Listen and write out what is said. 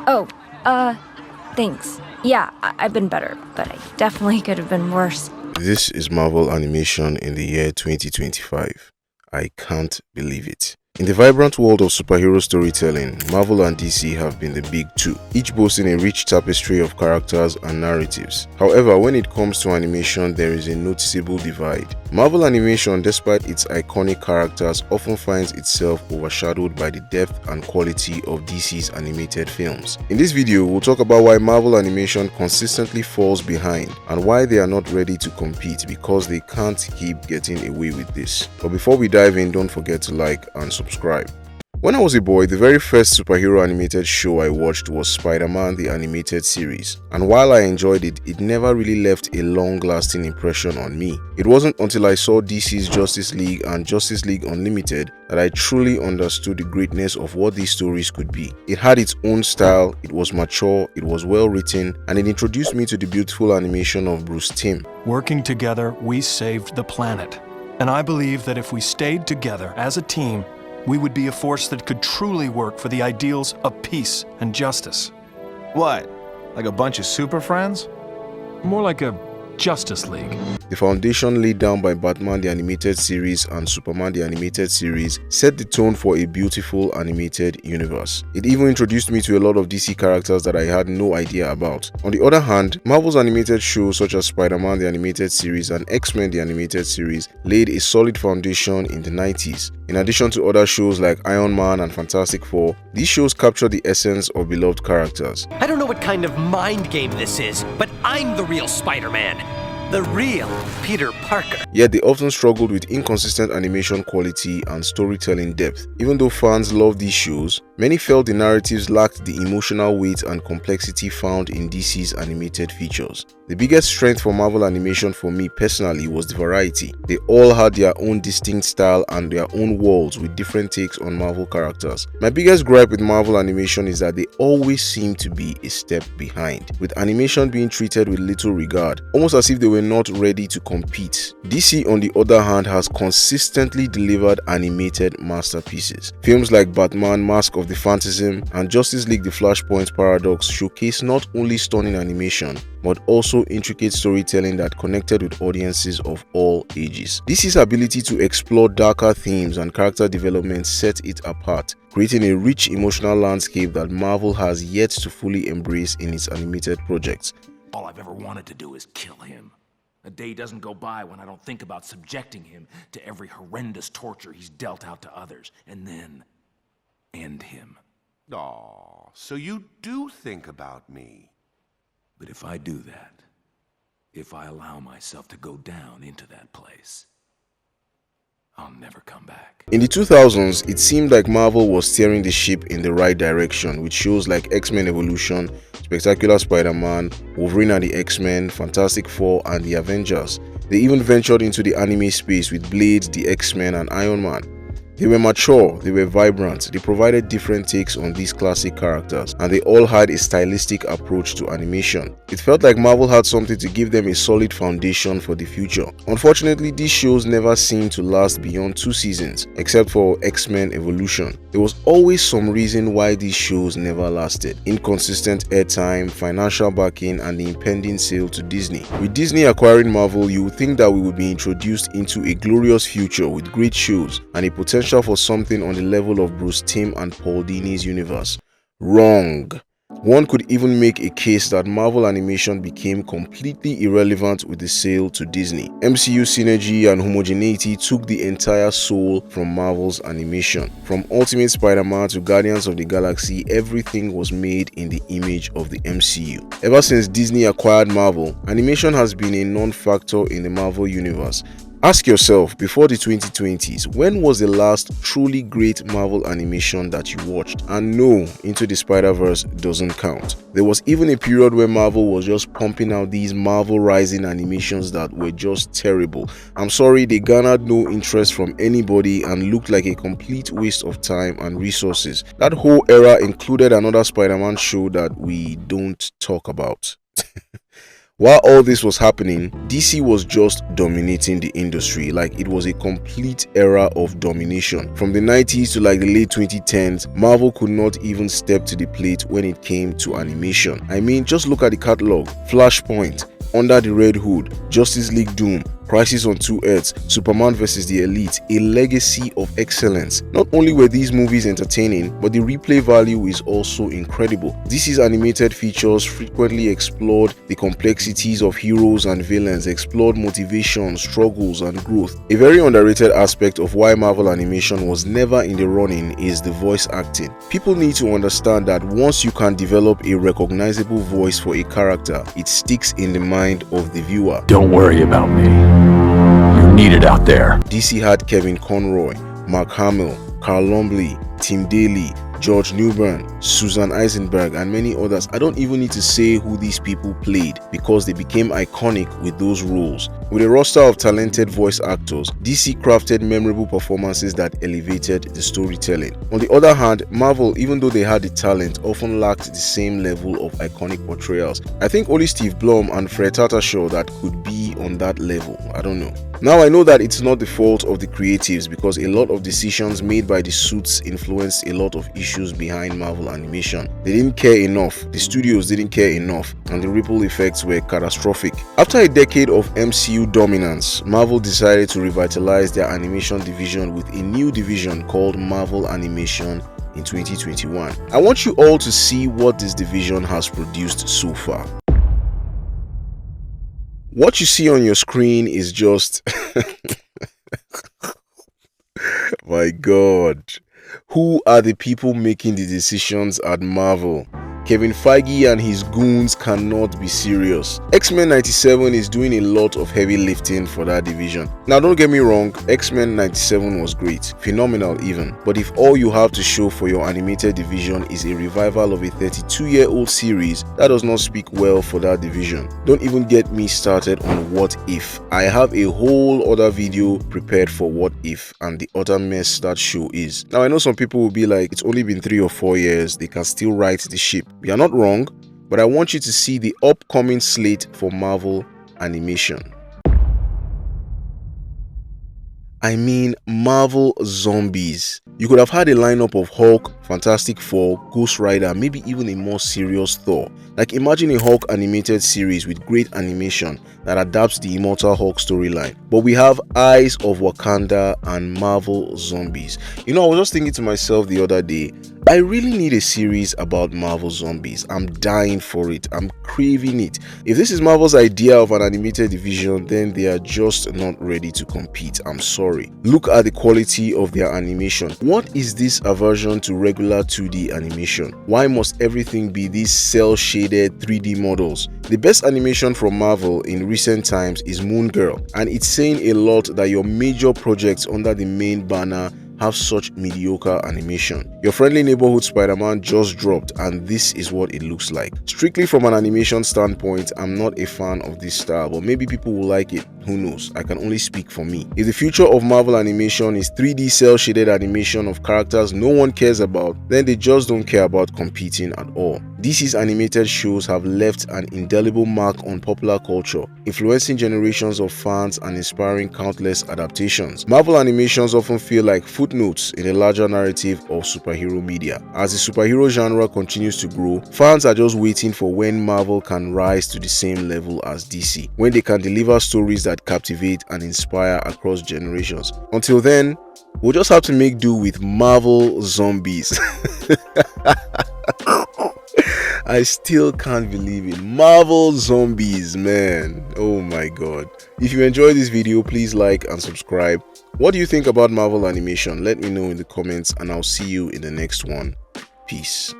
Oh, thanks. Yeah, I've been better, but I definitely could have been worse. This is Marvel animation in the year 2025. I can't believe it. In the vibrant world of superhero storytelling, Marvel and DC have been the big two, each boasting a rich tapestry of characters and narratives. However, when it comes to animation, there is a noticeable divide. Marvel animation, despite its iconic characters, often finds itself overshadowed by the depth and quality of DC's animated films. In this video, we'll talk about why Marvel animation consistently falls behind and why they are not ready to compete because they can't keep getting away with this. But before we dive in, don't forget to like and subscribe. When I was a boy, the very first superhero animated show I watched was Spider-Man the Animated Series, and while I enjoyed it, it never really left a long-lasting impression on me. It wasn't until I saw DC's Justice League and Justice League Unlimited that I truly understood the greatness of what these stories could be. It had its own style, it was mature, it was well written, and it introduced me to the beautiful animation of Bruce Timm. Working together, we saved the planet. And I believe that if we stayed together as a team, we would be a force that could truly work for the ideals of peace and justice. What? Like a bunch of super friends? More like a Justice League. The foundation laid down by Batman the Animated Series and Superman the Animated Series set the tone for a beautiful animated universe. It even introduced me to a lot of DC characters that I had no idea about. On the other hand, Marvel's animated shows such as Spider-Man the Animated Series and X-Men the Animated Series laid a solid foundation in the 90s. In addition to other shows like Iron Man and Fantastic Four, these shows capture the essence of beloved characters. I don't know what kind of mind game this is, but I'm the real Spider-Man. The real Peter Parker. Yet they often struggled with inconsistent animation quality and storytelling depth. Even though fans loved these shows, many felt the narratives lacked the emotional weight and complexity found in DC's animated features. The biggest strength for Marvel animation for me personally was the variety. They all had their own distinct style and their own worlds with different takes on Marvel characters. My biggest gripe with Marvel animation is that they always seem to be a step behind, with animation being treated with little regard, almost as if they were not ready to compete. DC, on the other hand, has consistently delivered animated masterpieces. Films like Batman Mask of the Phantasm and Justice League The Flashpoint Paradox showcase not only stunning animation, but also intricate storytelling that connected with audiences of all ages. DC's ability to explore darker themes and character development set it apart, creating a rich emotional landscape that Marvel has yet to fully embrace in its animated projects. All I've ever wanted to do is kill him. A day doesn't go by when I don't think about subjecting him to every horrendous torture he's dealt out to others, and then end him. Aw, so you do think about me. But if I do that, if I allow myself to go down into that place, I'll never come back. In the 2000s, it seemed like Marvel was steering the ship in the right direction with shows like X-Men Evolution, Spectacular Spider-Man, Wolverine and the X-Men, Fantastic Four, and the Avengers. They even ventured into the anime space with Blade, the X-Men, and Iron Man. They were mature, they were vibrant, they provided different takes on these classic characters, and they all had a stylistic approach to animation. It felt like Marvel had something to give them a solid foundation for the future. Unfortunately, these shows never seemed to last beyond 2 seasons, except for X-Men Evolution. There was always some reason why these shows never lasted: inconsistent airtime, financial backing, and the impending sale to Disney. With Disney acquiring Marvel, you would think that we would be introduced into a glorious future with great shows and a potential for something on the level of Bruce Timm and Paul Dini's universe. Wrong. One could even make a case that Marvel animation became completely irrelevant with the sale to Disney. MCU synergy and homogeneity took the entire soul from Marvel's animation. From Ultimate Spider-Man to Guardians of the Galaxy, everything was made in the image of the MCU. Ever since Disney acquired Marvel, animation has been a non-factor in the Marvel universe. Ask yourself, before the 2020s, when was the last truly great Marvel animation that you watched? And no, Into the Spider-Verse doesn't count. There was even a period where Marvel was just pumping out these Marvel Rising animations that were just terrible. I'm sorry, they garnered no interest from anybody and looked like a complete waste of time and resources. That whole era included another Spider-Man show that we don't talk about. While all this was happening, DC was just dominating the industry. Like, it was a complete era of domination. From the 90s to like the late 2010s, Marvel could not even step to the plate when it came to animation. I mean, just look at the catalog. Flashpoint, Under the Red Hood, Justice League Doom, Crisis on Two Earths, Superman vs. the Elite, a legacy of excellence. Not only were these movies entertaining, but the replay value is also incredible. DC's animated features frequently explored the complexities of heroes and villains, explored motivation, struggles, and growth. A very underrated aspect of why Marvel animation was never in the running is the voice acting. People need to understand that once you can develop a recognizable voice for a character, it sticks in the mind of the viewer. Don't worry about me. You're needed out there. DC had Kevin Conroy, Mark Hamill, Carl Lumbly, Tim Daly, George Newbern, Susan Eisenberg, and many others. I don't even need to say who these people played because they became iconic with those roles. With a roster of talented voice actors, DC crafted memorable performances that elevated the storytelling. On the other hand, Marvel, even though they had the talent, often lacked the same level of iconic portrayals. I think only Steve Blum and Fred Tatasciore that could be on that level. I don't know. Now, I know that it's not the fault of the creatives because a lot of decisions made by the suits influenced a lot of issues behind Marvel animation. They didn't care enough, the studios didn't care enough, and the ripple effects were catastrophic. After a decade of MCU dominance, Marvel decided to revitalize their animation division with a new division called Marvel Animation in 2021. I want you all to see what this division has produced so far. What you see on your screen is just my God. Who are the people making the decisions at Marvel? Kevin Feige and his goons cannot be serious. X-Men 97 is doing a lot of heavy lifting for that division. Now, don't get me wrong, X-Men 97 was great, phenomenal even. But if all you have to show for your animated division is a revival of a 32-year-old series, that does not speak well for that division. Don't even get me started on What If. I have a whole other video prepared for What If and the utter mess that show is. Now, I know some people will be like, it's only been 3 or 4 years, they can still right the ship. You are not wrong, but I want you to see the upcoming slate for Marvel animation. I mean, Marvel Zombies. You could have had a lineup of Hulk, Fantastic Four, Ghost Rider, maybe even a more serious Thor. Like, imagine a Hulk animated series with great animation that adapts the Immortal Hulk storyline. But we have Eyes of Wakanda and Marvel Zombies. You know, I was just thinking to myself the other day, I really need a series about Marvel Zombies. I'm dying for it. I'm craving it. If this is Marvel's idea of an animated division, then they are just not ready to compete. I'm sorry. Look at the quality of their animation. What is this aversion to regular 2D animation? Why must everything be these cel-shaded 3D models? The best animation from Marvel in recent times is Moon Girl, and it's saying a lot that your major projects under the main banner have such mediocre animation. Your Friendly Neighborhood Spider-Man just dropped, and this is what it looks like. Strictly from an animation standpoint, I'm not a fan of this style, but maybe people will like it. Who knows? I can only speak for me. If the future of Marvel animation is 3D cel-shaded animation of characters no one cares about, then they just don't care about competing at all. DC's animated shows have left an indelible mark on popular culture, influencing generations of fans and inspiring countless adaptations. Marvel animations often feel like footnotes in a larger narrative of superhero media. As the superhero genre continues to grow, fans are just waiting for when Marvel can rise to the same level as DC, when they can deliver stories that captivate and inspire across generations. Until then, we'll just have to make do with Marvel Zombies. I still can't believe it. Marvel Zombies, man. Oh my God. If you enjoyed this video, please like and subscribe. What do you think about Marvel animation? Let me know in the comments, and I'll see you in the next one. Peace.